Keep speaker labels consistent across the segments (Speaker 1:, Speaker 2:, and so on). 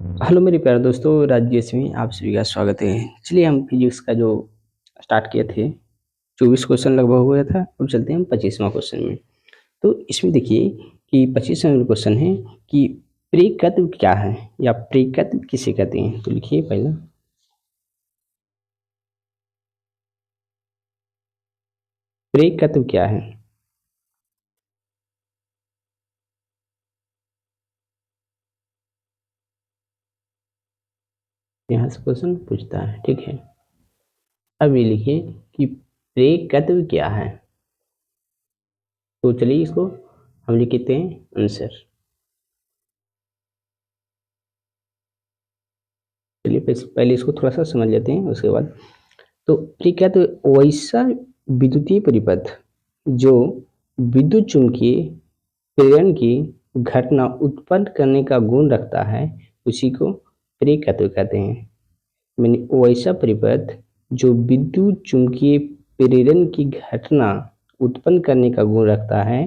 Speaker 1: Hello मेरे प्यारे दोस्तों, राजेश में आप सभी का स्वागत है। चलिए हम फिजिक्स का जो स्टार्ट किए थे 24 क्वेश्चन लगभग हो गया था। अब चलते हैं हम 25वां क्वेश्चन में। तो इसमें देखिए कि 25वां क्वेश्चन है कि प्रेरकत्व क्या है या प्रेरकत्व किसे कहते हैं। तो लिखिए पहला, प्रेरकत्व क्या है। यहाँ से क्वेश्चन पूछता है, ठीक है। अब ये लिखिए कि प्रेरकत्व क्या है। तो चलिए इसको हम लिख देते हैं आंसर। चलिए पहले इसको थोड़ा सा समझ लेते हैं, उसके बाद तो प्रेरकत्व वैसा विद्युतीय परिपथ जो विद्युत चुम्बकीय प्रेरण की घटना उत्पन्न करने का गुण रखता है, उसी को प्रेरकत्व कहते हैं। मैंने वैसा परिपथ जो विद्युत चुम्बकीय प्रेरण की घटना उत्पन्न करने का गुण रखता है,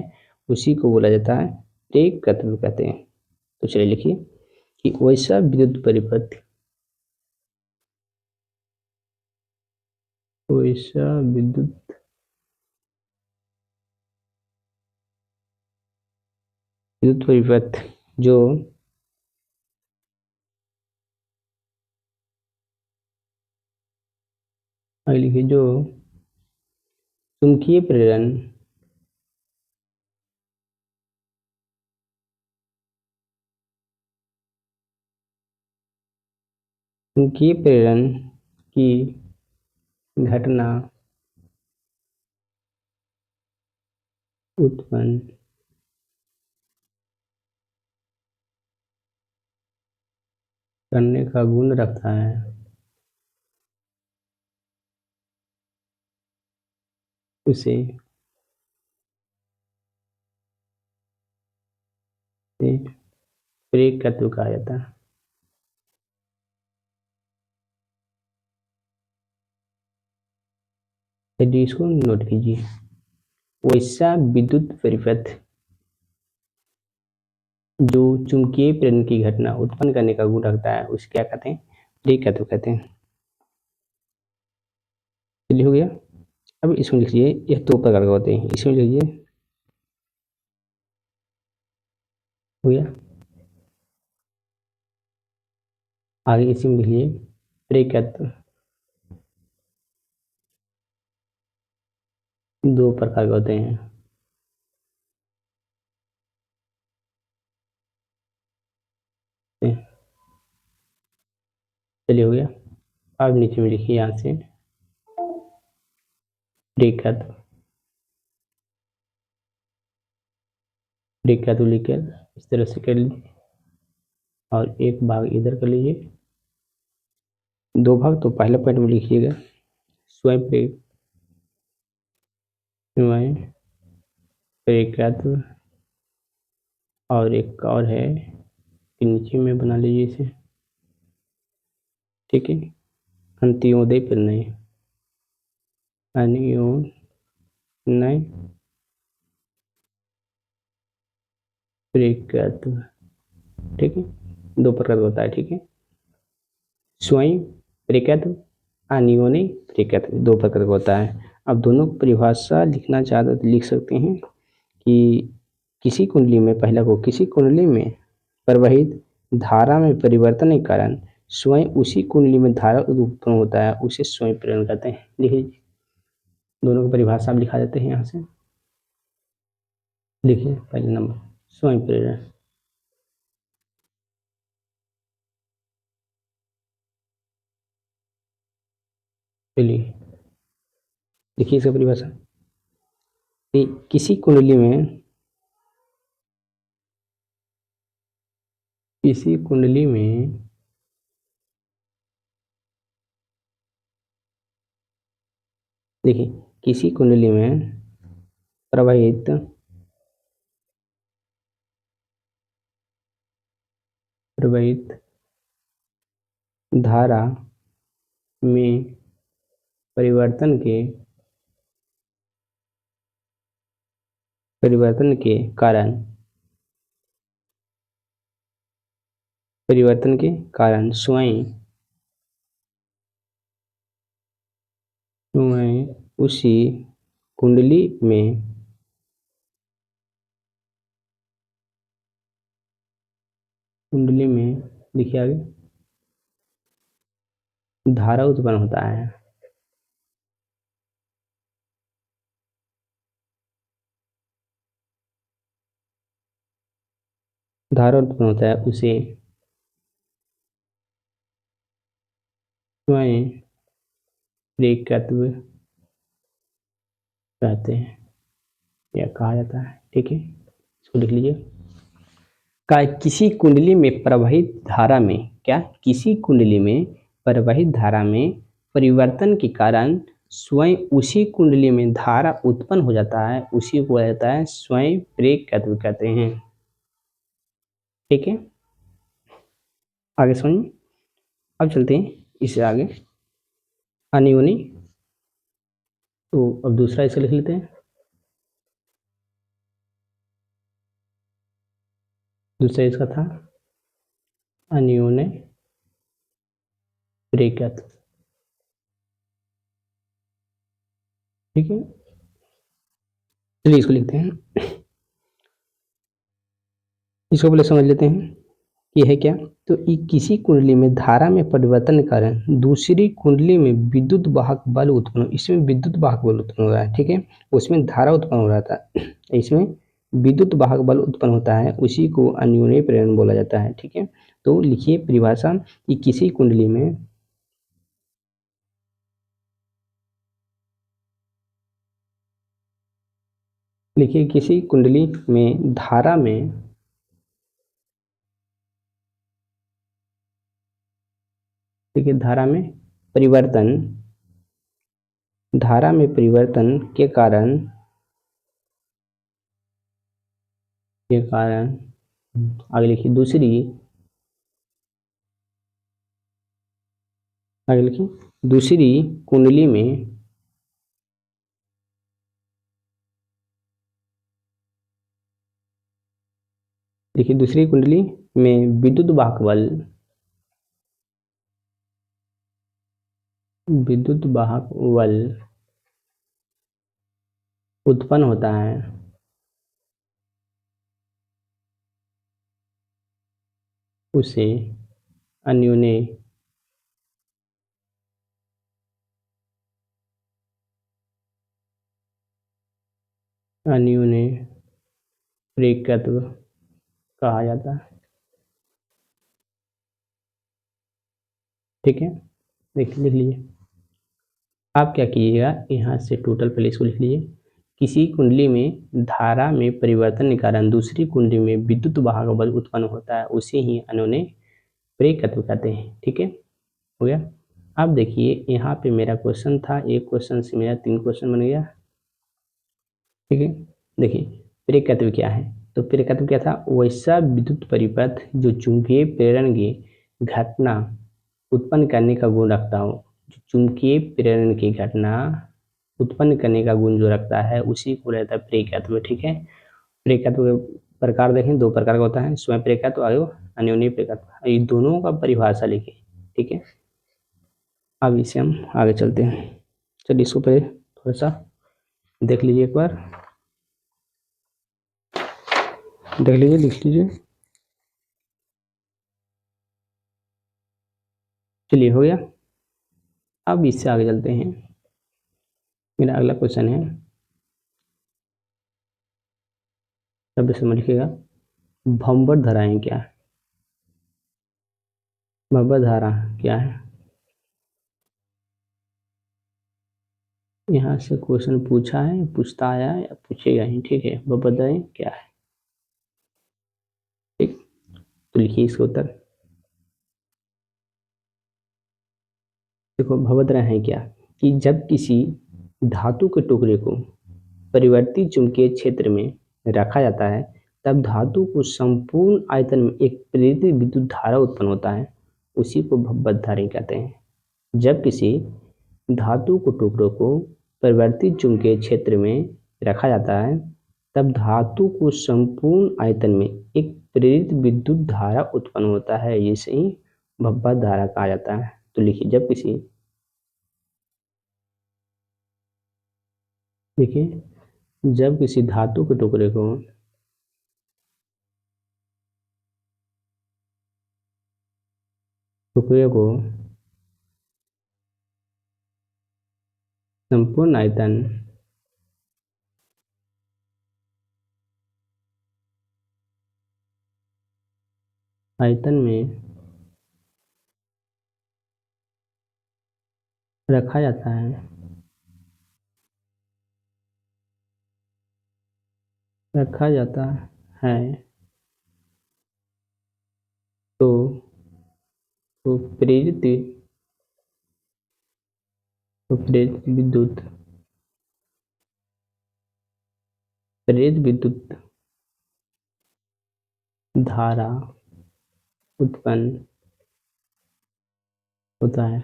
Speaker 1: उसी को बोला जाता है प्रेरकत्व कहते हैं। तो चलिए लिखिए कि वैसा विद्युत परिपथ, वैसा विद्युत परिपथ जो आगे लिखिए जो चुंबकीय प्रेरण चुंबकीय प्रेरण की घटना उत्पन्न करने का गुण रखता है, उसे प्रेरकत्व कहा जाता है। चलिए इसको नोट कीजिए। वैसा विद्युत परिपथ जो चुंबकीय प्रेरण की घटना उत्पन्न करने का गुण रखता है, उसे क्या कहते हैं? प्रेरकत्व कहते हैं। चलिए हो गया। अब इसमें लिखिए, यह दो प्रकार के होते हैं। इसमें लिखिए, हो गया। आगे इसी में लिखिए प्रेरकत्व दो प्रकार के होते हैं। चलिए हो गया। अब नीचे में लिखिए यहाँ से प्रेरकत्व, प्रेरकत्व लिखकर इस तरह से कर लीजिए और एक भाग इधर कर लीजिए, दो भाग। तो पहले पॉइंट में लिखिएगा स्वयं स्वयं प्रेरकत्व, और एक और है कि नीचे में बना लीजिए इसे, ठीक है। अंत्योदय प्रमेय, अन्योन्य प्रेरकत्व, ठीक है। दो प्रकार का होता है, ठीक है। स्वयं प्रेरकत्व, अन्योन्य प्रेरकत्व, दो प्रकार का होता है। अब दोनों परिभाषा लिखना चाहते तो लिख सकते हैं कि किसी कुंडली में, पहला को, किसी कुंडली में प्रवाहित धारा में परिवर्तन के कारण स्वयं उसी कुंडली में धारा उत्पन्न होता है, उसे स्वयं प्रेरण कहते हैं। लिखिए, दोनों की परिभाषा आप लिखा देते हैं यहाँ से। लिखिए पहले नंबर स्वयं प्रेरण। चलिए देखिए इसका परिभाषा कि किसी कुंडली में, किसी कुंडली में देखिए किसी कुंडली में प्रवाहित प्रवाहित धारा में परिवर्तन के कारण परिवर्तन के कारण स्वयं उसी कुंडली में लिखिए आगे धारा उत्पन्न होता है। धारा उत्पन्न होता है उसे स्वयं प्रेरकत्व कहते हैं या कहा जाता है। ठीक है, इसको लिख लीजिए। किसी कुंडली में प्रवाहित धारा में किसी कुंडली में प्रवाहित धारा में परिवर्तन के कारण स्वयं उसी कुंडली में धारा उत्पन्न हो जाता है, उसी को कहा जाता है स्वयं प्रेरकत्व कहते हैं। ठीक है, आगे समझिए। अब चलते हैं इससे आगे अनियोनी। तो अब दूसरा इसे लिख लेते हैं। दूसरा इसका था अनियोन्य प्रेरकत्व। ठीक है, चलिए इसको लिखते हैं। इसको पहले समझ लेते हैं ये है क्या। तो किसी कुंडली में धारा में परिवर्तन के कारण दूसरी कुंडली में विद्युत वाहक बल उत्पन्न, इसमें विद्युत वाहक बल उत्पन्न हो रहा है। ठीक है, उसमें धारा उत्पन्न हो रहा था, इसमें विद्युत वाहक बल उत्पन्न होता है, उसी को अन्योन्य प्रेरण बोला जाता है। ठीक है, तो लिखिए परिभाषा कि किसी कुंडली में लिखिए किसी कुंडली में धारा में देखिए धारा में परिवर्तन के कारण आगे लिखिए दूसरी कुंडली में देखिए दूसरी कुंडली में विद्युत वाहक बल उत्पन्न होता है, उसे अन्योन्य प्रेरकत्व कहा जाता है। ठीक है, लिख लीजिए। आप क्या कीजिएगा, यहाँ से टोटल पहले इसको लिख लीजिए। किसी कुंडली में धारा में परिवर्तन के कारण दूसरी कुंडली में विद्युत वाहक बल उत्पन्न होता है, उसे ही अन्योन्य प्रेरकत्व कहते हैं। ठीक है, हो गया। अब देखिए यहाँ पे मेरा क्वेश्चन था, एक क्वेश्चन से मेरा 3 क्वेश्चन बन गया। ठीक है, देखिए प्रेरकत्व क्या है। तो प्रेरकत्व क्या था, वैसा विद्युत परिपथ जो चुंबकीय प्रेरण की घटना उत्पन्न करने का गुण रखता हो, जो चुंबकीय प्रेरण की घटना उत्पन्न करने का गुण जो रखता है, उसी को रहता है प्रेरकत्व। ठीक है, प्रेरकत्व के प्रकार देखें, 2 प्रकार का होता है, स्वयं प्रेरकत्व और अन्योन्य प्रेरकत्व। ये दोनों का परिभाषा लिखिए। ठीक है, अब इसे हम आगे चलते हैं। चलिए इसको पहले थोड़ा सा देख लीजिए, एक बार देख लीजिए, लिख लीजिए। चलिए हो गया। अब इससे आगे चलते हैं। मेरा अगला क्वेश्चन है, शब्द समझ लिखिएगा, भंवर धाराएं क्या है। भंवर धारा क्या है, यहाँ से क्वेश्चन पूछा है, पूछता आया है या पूछेगा ही। ठीक है, भंवर धाराएं क्या है। ठीक, तो लिखिए इसका उत्तर। देखो भंवर धारा है क्या, कि जब किसी धातु के टुकड़े को परिवर्ती चुंबकीय क्षेत्र में रखा जाता है, तब धातु को संपूर्ण आयतन में एक प्रेरित विद्युत धारा उत्पन्न होता है, उसी को भंवर धारा कहते हैं। जब किसी धातु के टुकड़ों को परिवर्तित चुंबकीय क्षेत्र में रखा जाता है, तब धातु को संपूर्ण आयतन में एक प्रेरित विद्युत धारा उत्पन्न होता है, इसे ही भवभार धारा कहा जाता है। तो लिखिए, जब किसी धातु के टुकड़े को संपूर्ण आयतन में रखा जाता है तो तो प्रेरित तो प्रेरित विद्युत धारा उत्पन्न होता है,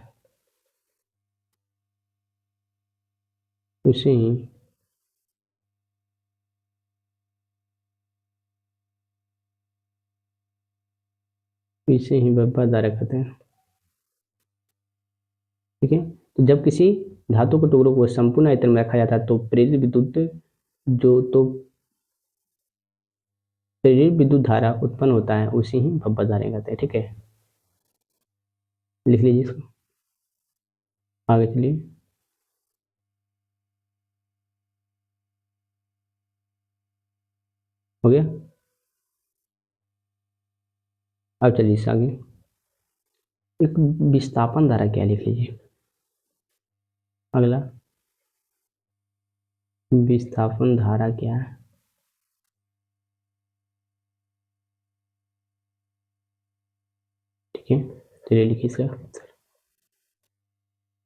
Speaker 1: उसे ही भवभार धारा कहते हैं। ठीक है, तो जब किसी धातु के टुकड़ों को संपूर्ण आयतन में रखा जाता है तो प्रेरित विद्युत धारा उत्पन्न होता है, उसे ही भवभार धारा कहते हैं। ठीक है, लिख लीजिए इसको, आगे चलिए। हो गया, अब चलिए इससे आगे। एक विस्थापन धारा क्या, लिख लीजिए। अगला, विस्थापन धारा क्या है? ठीक है, चलिए लिखिए इसका।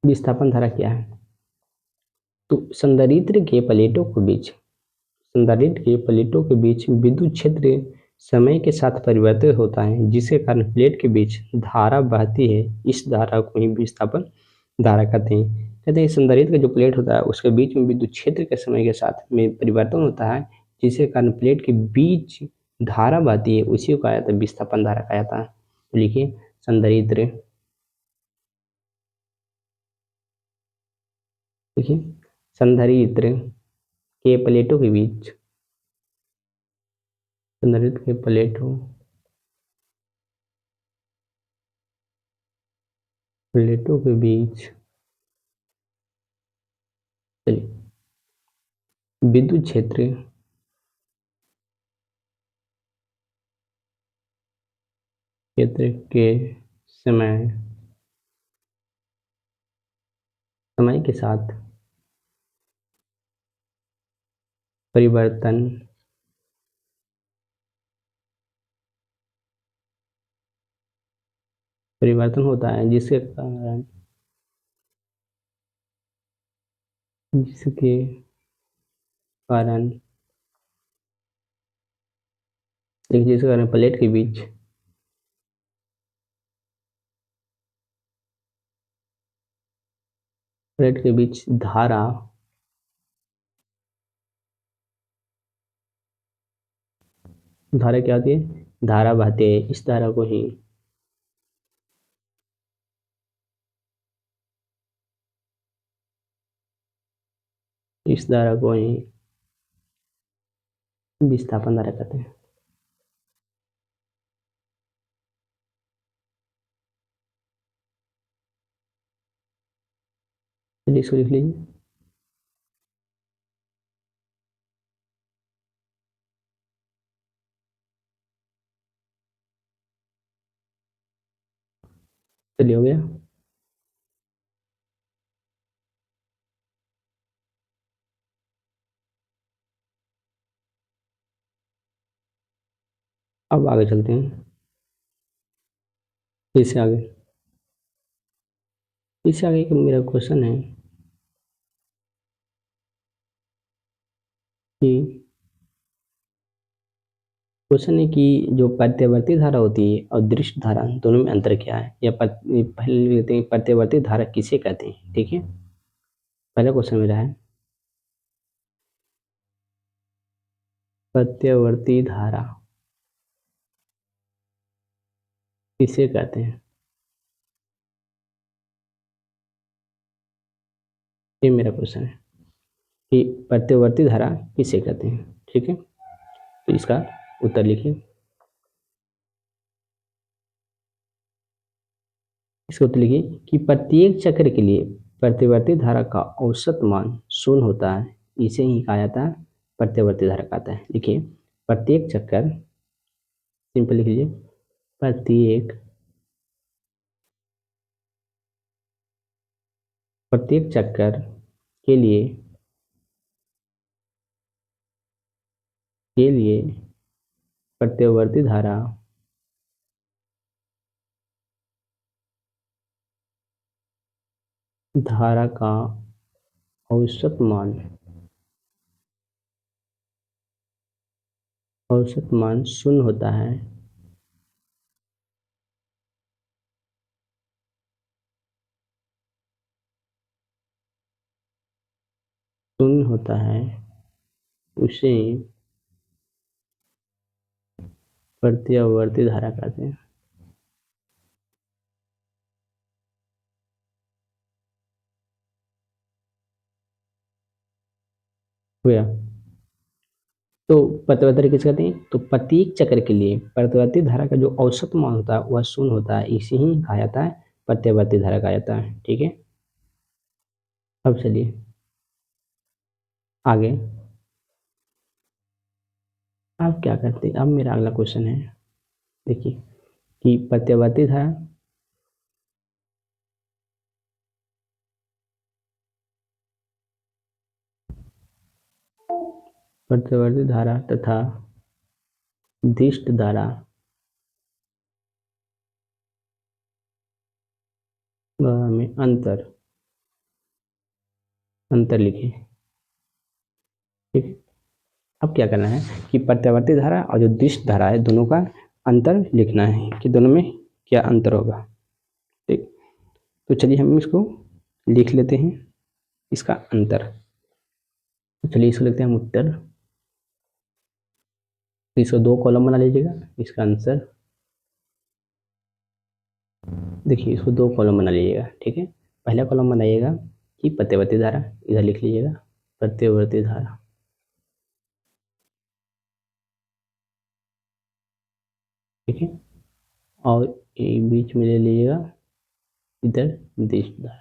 Speaker 1: विस्थापन धारा क्या है? तो संधारित्र के प्लेटों के बीच विद्युत क्षेत्र समय के साथ परिवर्तित होता है, जिसके कारण प्लेट के बीच धारा बहती है। इस धारा को ही विस्थापन धारा कहते हैं। कहते हैं संधारित्र का जो प्लेट होता है उसके बीच में विद्युत क्षेत्र के समय के साथ में परिवर्तन होता है, जिसके कारण प्लेट के बीच धारा बहती है, उसी को कहा जाता है विस्थापन धारा कहा जाता है। तो लिखिए, संधारित्र देखिए संधारित्र के प्लेटों के बीच संधारित्र के प्लेटों के बीच विद्युत क्षेत्र के समय के साथ परिवर्तन होता है, जिसके कारण प्लेट के बीच धारा क्या होती है? धारा बहती है। इस धारा को ही विस्थापन धारा कहते हैं। चलिए इसको लिख लीजिए। चलिए, हो गया। अब आगे चलते हैं, इससे आगे एक मेरा क्वेश्चन है कि जो प्रत्यावर्ती धारा होती है और दृश्य धारा, दोनों में अंतर क्या है? या पहले लेते हैं, प्रत्यावर्ती धारा किसे कहते हैं? ठीक है, पहला क्वेश्चन मेरा है, प्रत्यावर्ती धारा किसे कहते हैं? ये मेरा क्वेश्चन है कि प्रत्यावर्ती धारा किसे कहते हैं। ठीक है, तो इसका उत्तर लिखिए। इसका उत्तर लिखिए कि प्रत्येक चक्र के लिए प्रत्यावर्ती धारा का औसत मान शून्य होता है, इसे ही कहा जाता है प्रत्यावर्ती धारा कहता है। लिखिए, प्रत्येक चक्कर, सिंपल लिख लीजिए, प्रत्येक प्रत्येक चक्कर के लिए प्रत्यावर्ती धारा का औसत मान शून्य होता है, उसे प्रत्यावर्ती धारा कहते हैं। हो गया। तो प्रत्यावर्ती धारा किसे कहते हैं? तो प्रत्येक चक्र के लिए प्रत्यावर्ती धारा का जो औसत मान होता है वह शून्य होता है, इसे ही कहा जाता है प्रत्यावर्ती धारा कहा जाता है। ठीक है, अब चलिए आगे। अब क्या करते हैं, अब मेरा अगला क्वेश्चन है, देखिए कि प्रत्यावर्ती धारा तथा दिष्ट धारा में अंतर लिखे। ठीक है, अब क्या करना है कि प्रत्यावर्ती धारा और जो दिष्ट धारा है दोनों का अंतर लिखना है कि दोनों में क्या अंतर होगा। ठीक, तो चलिए हम इसको लिख लेते हैं, इसका अंतर। तो चलिए इसको लिखते हैं हम उत्तर। तो इसको 2 कॉलम बना लीजिएगा, इसका आंसर। देखिए इसको 2 कॉलम बना लीजिएगा। ठीक है, पहला कॉलम बनाइएगा कि प्रत्यावर्ती धारा, इधर लिख लीजिएगा प्रत्यावर्ती धारा। ठीक है, और ये बीच में ले लीजिएगा इधर दिष्ट धारा।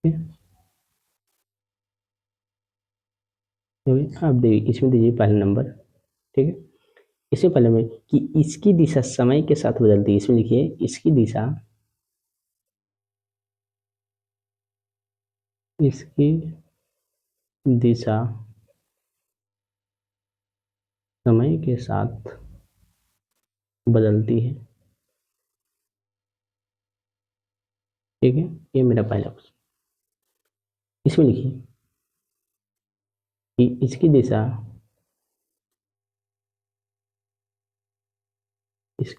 Speaker 1: ठीक है, अब देखिए इसमें दीजिए पहला नंबर। ठीक है, इसमें पहले में कि इसकी दिशा समय के साथ बदलती है, इसमें लिखिए इसकी दिशा समय के साथ बदलती है। ठीक है, ये मेरा पहला क्वेश्चन। इसमें लिखिए कि इसकी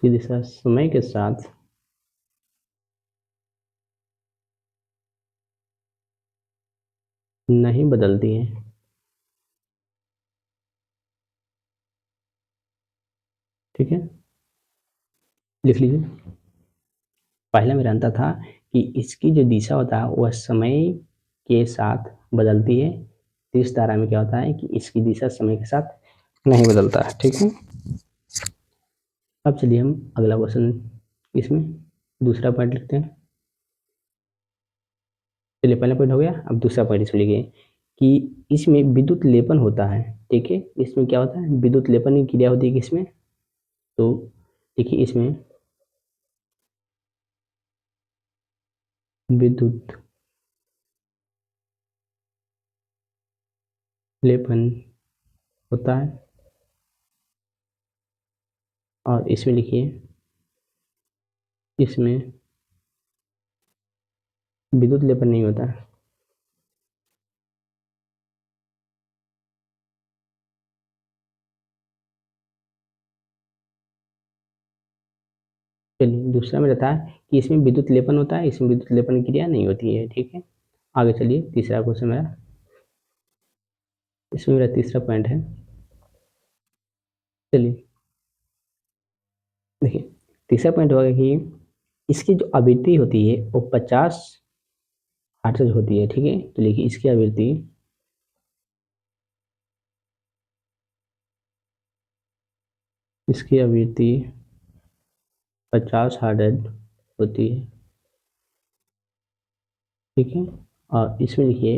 Speaker 1: दिशा समय के साथ नहीं बदलती है। ठीक है, लिख लीजिए। पहला मेरा अंतर था कि इसकी जो दिशा होता है वह समय के साथ बदलती है, तो इस धारा में क्या होता है कि इसकी दिशा समय के साथ नहीं बदलता है। ठीक है, अब चलिए हम अगला क्वेश्चन, इसमें दूसरा पॉइंट लिखते हैं। चलिए पहला पॉइंट हो गया, अब दूसरा पॉइंट इसमें लिखिए कि इसमें विद्युत लेपन होता है। ठीक है, इसमें क्या होता है, विद्युत लेपन की क्रिया होती है किसमें? तो देखिए इसमें विद्युत लेपन होता है, और इसमें लिखिए इसमें विद्युत लेपन नहीं होता है। चलिए दूसरा में रहता है कि इसमें विद्युत लेपन होता है, इसमें विद्युत लेपन की क्रिया नहीं होती है। ठीक है, आगे चलिए तीसरा क्वेश्चन मेरा, इसमें मेरा तीसरा पॉइंट है। चलिए तीसरा पॉइंट होगा कि इसकी जो आवृत्ति होती है वो 50 हर्ट्ज होती है, ठीक है। तो लिखिए इसकी आवृत्ति 50 हर्ट्ज होती है, ठीक है। और इसमें लिखिए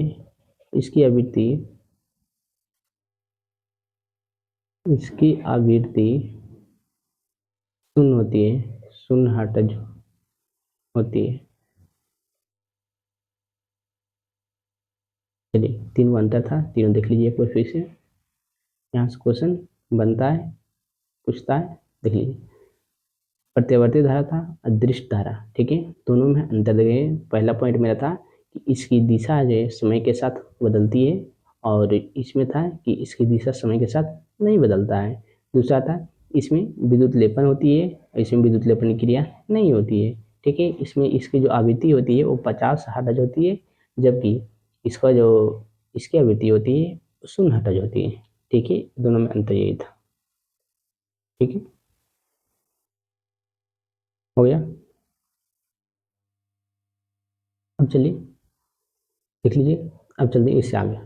Speaker 1: इसकी आवृत्ति शून्य होती है, 0 हर्ट्ज होती है। चलिए, तीनों अंतर था, तीनों देख लीजिए एक बार फिर से। यहाँ से क्वेश्चन बनता है, पूछता है, देख लीजिए। प्रत्यावर्ती धारा था, अदृश्य धारा, ठीक है। दोनों में अंतर देखें। पहला पॉइंट मेरा था कि इसकी दिशा जो है समय के साथ बदलती है, और इसमें था कि इसकी दिशा समय के साथ नहीं बदलता है। दूसरा था इसमें विद्युत लेपन होती है, इसमें विद्युत लेपन की क्रिया नहीं होती है, ठीक है। इसमें इसकी जो आवृत्ति होती है वो 50 हर्ट्ज होती है, जबकि इसका जो इसकी आवृत्ति होती है 0 हर्ट्ज होती है, ठीक है। दोनों में अंतर यही था, ठीक है। हो गया। अब चलिए देख लीजिए, अब चलते हैं इससे आगे।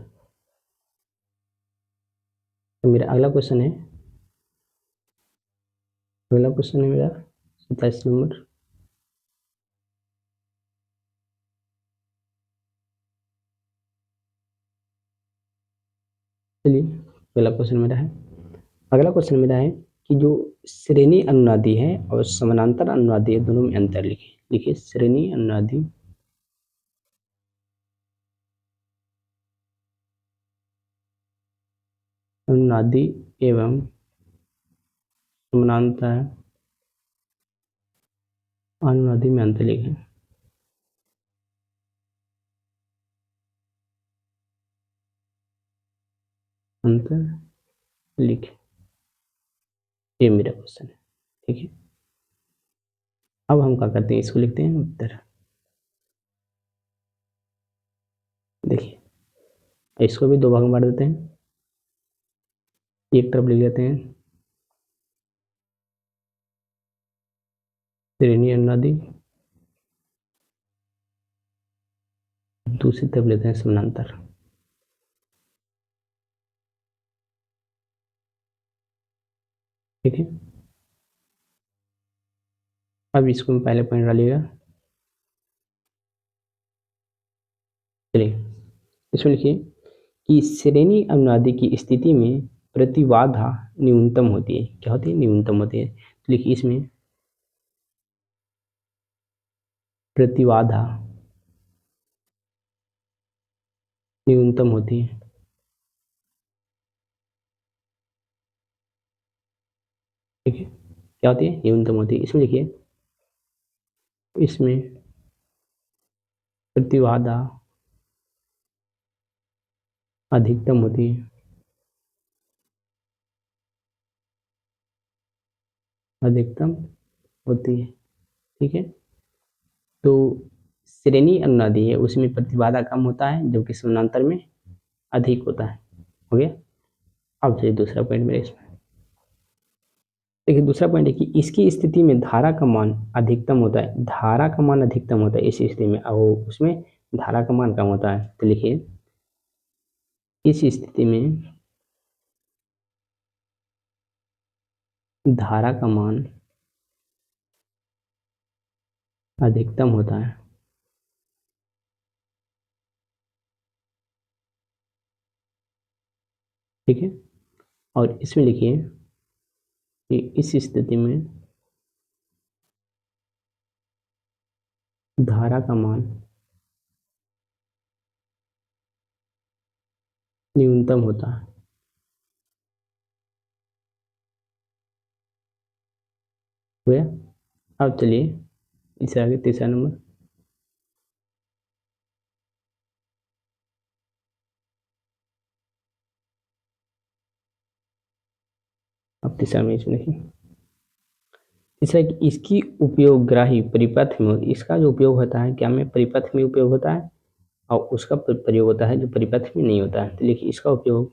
Speaker 1: तो मेरा अगला क्वेश्चन है मेरा 27 नंबर। चलिए, अगला क्वेश्चन मेरा है कि जो श्रेणी अनुनादी है और समानांतर अनुनादी है, दोनों में अंतर लिखिए। लिखिए श्रेणी अनुनादी एवं समानांतर अनुनादी में अंतर लिखें। अंतर लिखें, ये मेरा क्वेश्चन है, ठीक है। अब हम क्या करते हैं, इसको लिखते हैं उत्तर। देखिए, इसको भी दो भाग में बांट देते हैं। एक तरफ लिख लेते हैं श्रेणी अनुनादी, दूसरी तरफ लेते हैं समानांतर, ठीक है। अब इसको मैं पहले पॉइंट डालिएगा। चलिए, इसमें लिखिए कि श्रेणी अनुनादी की स्थिति में प्रतिबाधा न्यूनतम होती है। क्या होती है? न्यूनतम होती है। तो लिखिए इसमें प्रतिबाधा न्यूनतम होती है, ठीक है। क्या होती है? न्यूनतम होती है। इसमें लिखिए इसमें प्रतिबाधा अधिकतम होती है, अधिकतम होती है, ठीक है। तो श्रेणी अनुनादी है उसमें प्रतिबाधा कम होता है, जबकि समानांतर में अधिक होता है। हो गया। अब चलिए दूसरा पॉइंट मेरे इसमें देखिए, दूसरा पॉइंट है कि इसकी स्थिति में धारा का मान अधिकतम होता है। धारा का मान अधिकतम होता है इस स्थिति में, और उसमें धारा का मान कम होता है। तो लिखिए इस स्थिति में धारा का मान अधिकतम होता है, ठीक है। और इसमें लिखिए कि इस स्थिति में धारा का मान न्यूनतम होता है। हो गया। अब चलिए इससे आगे तीसरा नंबर। अब तीसरा में इसमें लिखिए तीसरा कि इसकी उपयोगग्राही परिपथ में, इसका जो उपयोग होता है क्या में, परिपथ में उपयोग होता है, और उसका प्रयोग होता है जो परिपथ में नहीं होता है। तो लिखिए इसका उपयोग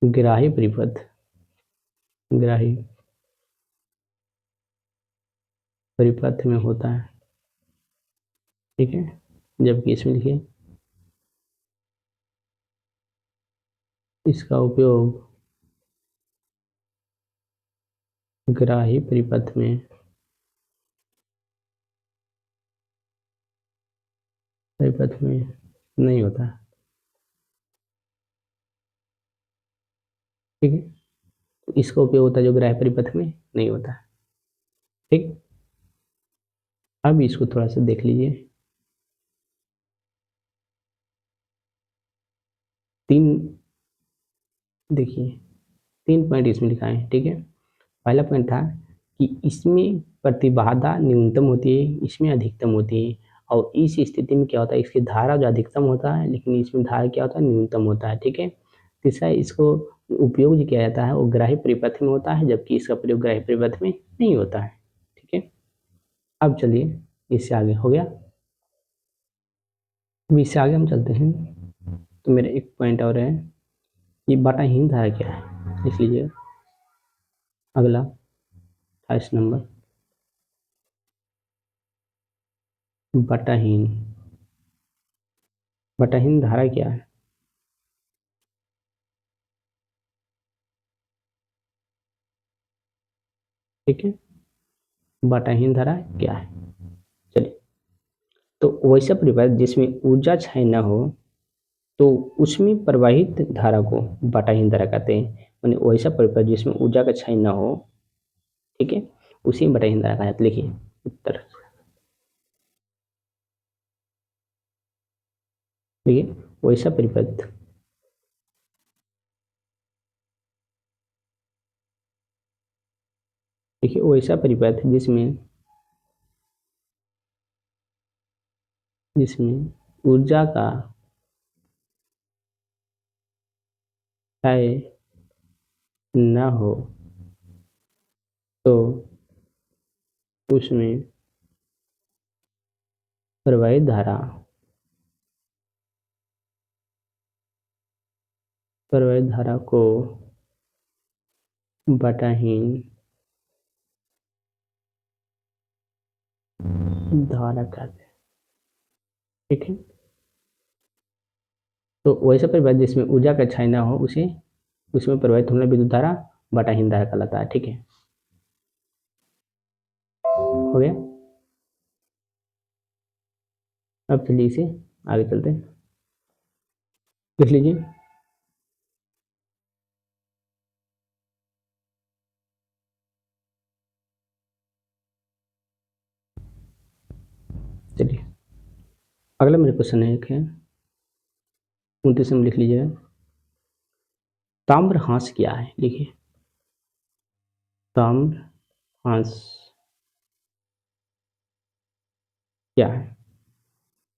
Speaker 1: ग्राही परिपथ, ग्राही परिपथ में होता है, ठीक है। जबकि इसमें लिखिए इसका उपयोग ग्राही परिपथ में नहीं होता है, ठीक है। तो इसका उपयोग होता है जो ग्राही परिपथ में नहीं होता है, ठीक। अब इसको थोड़ा सा देख लीजिए। तीन देखिए 3 पॉइंट इसमें लिखा है, ठीक है। पहला पॉइंट था कि इसमें प्रतिबाधा न्यूनतम होती है, इसमें अधिकतम होती है, और इस स्थिति में क्या होता है, इसकी धारा जो अधिकतम होता है लेकिन इसमें धारा क्या होता है, न्यूनतम होता है, ठीक है। तीसरा, इसको उपयोग जो किया जाता है वो ग्राही परिपथ में होता है, जबकि इसका प्रयोग ग्राही परिपथ में नहीं होता है, ठीक है। अब चलिए इससे आगे हो गया। अब इससे आगे हम चलते हैं। तो मेरा एक पॉइंट और है, ये बाटाहीन धारा क्या है, लिख लीजिए। अगला 28 नंबर, बटाहीन, बटाहीन धारा क्या है, ठीक है। बटाहीन धारा क्या है, चलिए। तो वैसा परिपथ जिसमें ऊर्जा क्षय न हो तो उसमें प्रवाहित धारा को बटाहीन धारा कहते हैं। यानी वैसा परिपथ जिसमें ऊर्जा का क्षय न हो, ठीक है, उसी में बटाहीन धारा कहा जाता है। लिखिए उत्तर, देखिए वैसा परिपथ, देखिए वैसा परिपथ जिसमें जिसमें ऊर्जा का क्षय न हो तो उसमें प्रवाहित धारा, प्रवाहित धारा को बटाहीन धारा कहते हैं, ठीक है। तो वैसा परिपथ जिसमें ऊर्जा का क्षय न हो उसे उसमें प्रवाहित होने वाली विद्युत धारा बटाहीन धारा कहलाता है, ठीक है। हो गया। अब चलिए इसे आगे चलते हैं, लिख लीजिए। चलिए अगला मेरे क्वेश्चन है, एक है 29 में, लिख लीजिएगा। ताम्रहांस क्या है, लिखिए। ताम्रहांस क्या है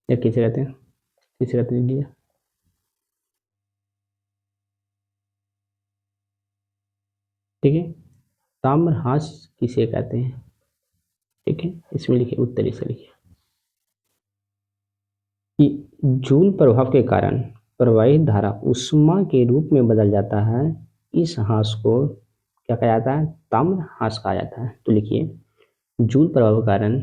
Speaker 1: या किसे कहते हैं, किसे कहते हैं, लीजिए। ठीक है, ताम्रहांस किसे कहते हैं, ठीक है। इसमें लिखिए उत्तर, इसे लिखिए कि जूल प्रभाव के कारण प्रवाहित धारा उष्मा के रूप में बदल जाता है, इस हास को क्या कहा जाता है, ताम्र हास कहा जाता है। तो लिखिए जूल प्रभाव के कारण,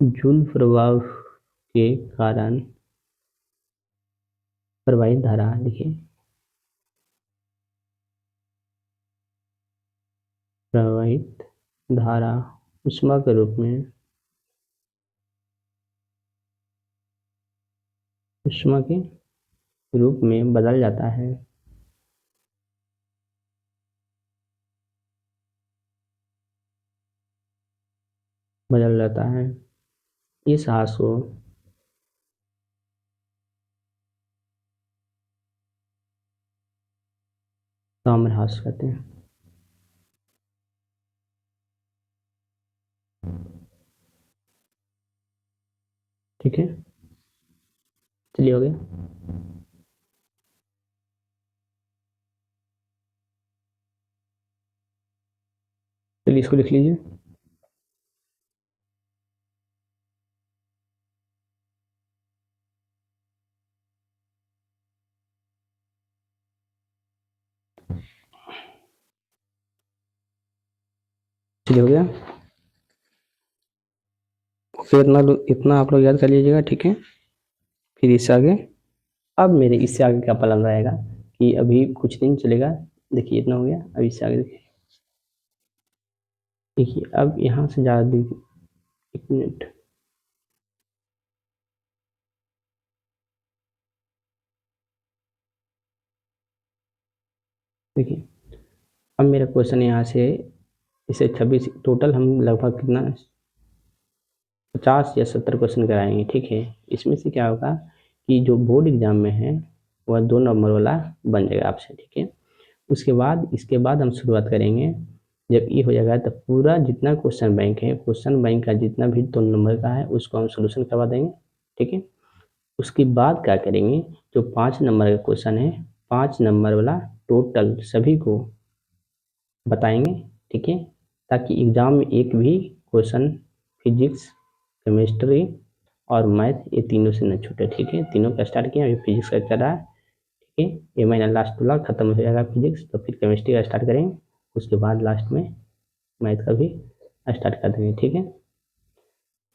Speaker 1: जूल प्रभाव के कारण प्रवाहित धारा, लिखिए प्रवाहित धारा उष्मा के रूप में, उष्मा के रूप में बदल जाता है, बदल जाता है। इस हास को ताम्रहास कहते हैं, ठीक है। चलिए हो गया। चलिए इसको लिख लीजिए। चलिए हो गया। फिर इतना आप लोग याद कर लीजिएगा, ठीक है। फिर इससे आगे, अब मेरे इससे आगे क्या प्लान रहेगा कि अभी कुछ दिन चलेगा। देखिए इतना हो गया, अब इससे आगे देखिए। देखिए अब यहाँ से ज़्यादा देखिए, 1 मिनट। देखिए अब मेरा क्वेश्चन यहाँ से इसे 26 टोटल हम लगभग कितना 50 या 70 क्वेश्चन कराएंगे, ठीक है। इसमें से क्या होगा कि जो बोर्ड एग्जाम में है वह 2 नंबर वाला बन जाएगा आपसे, ठीक है। उसके बाद इसके बाद हम शुरुआत करेंगे। जब ये हो जाएगा तब पूरा जितना क्वेश्चन बैंक है, क्वेश्चन बैंक का जितना भी 2 नंबर का है उसको हम सोल्यूशन करवा देंगे, ठीक है। उसके बाद क्या करेंगे, जो 5 नंबर का क्वेश्चन है 5 नंबर वाला टोटल सभी को बताएंगे, ठीक है। ताकि एग्जाम में एक भी क्वेश्चन फिजिक्स, केमिस्ट्री और मैथ ये तीनों से न छूटे, ठीक है। तीनों का स्टार्ट किया, अभी फिजिक्स का चल रहा है, ठीक है। ये महीना लास्ट वाला खत्म हो जाएगा फिजिक्स, तो फिर केमिस्ट्री का स्टार्ट करेंगे। उसके बाद लास्ट में मैथ का भी स्टार्ट कर देंगे, ठीक है।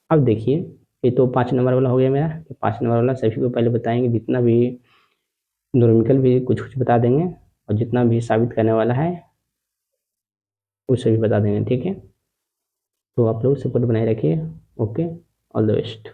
Speaker 1: अब देखिए ये तो 5 नंबर वाला हो गया मेरा, तो 5 नंबर वाला सभी को पहले बताएंगे, जितना भी न्यूमेरिकल भी कुछ कुछ बता देंगे, और जितना भी साबित करने वाला है उसे भी बता देंगे, ठीक है। तो आप लोग सपोर्ट बनाए रखिए। Okay, all the best.